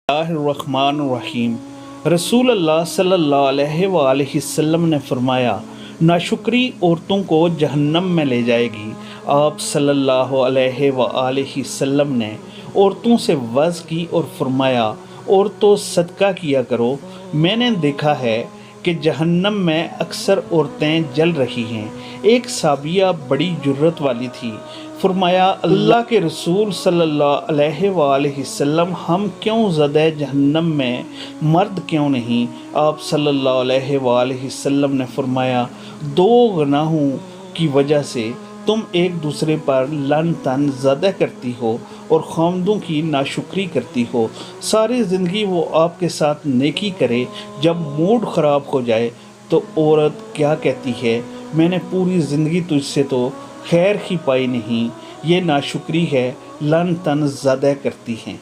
बिस्मिल्लाहिर्रहमानिर्रहीम। रसूल अल्लाह सल्लल्लाहु अलैहि वसल्लम ने फरमाया, नाशुक्री औरतों को जहन्नम में ले जाएगी। आप सल्लल्लाहु अलैहि वसल्लम ने औरतों से वज़ की और फरमाया, औरतों सदका किया करो। मैंने देखा है कि जहन्नम में अक्सर औरतें जल रही हैं। एक साबिया बड़ी जुर्रत वाली थी। फरमाया, अल्लाह के रसूल सल्लल्लाहु अलैहि वसल्लम, हम क्यों ज़दे जहन्नम में, मर्द क्यों नहीं? आप सल्लल्लाहु अलैहि वसल्लम ने फरमाया, दो गुनाहों की वजह से तुम एक दूसरे पर लन तन ज़्यादा करती हो और खामदों की नाशुक्री करती हो। सारी ज़िंदगी वो आपके साथ नेकी करे, जब मूड ख़राब हो जाए तो औरत क्या कहती है, मैंने पूरी ज़िंदगी तुझसे तो खैर ही पाई नहीं। ये नाशुक्री है, लन तन ज़्यादा करती हैं।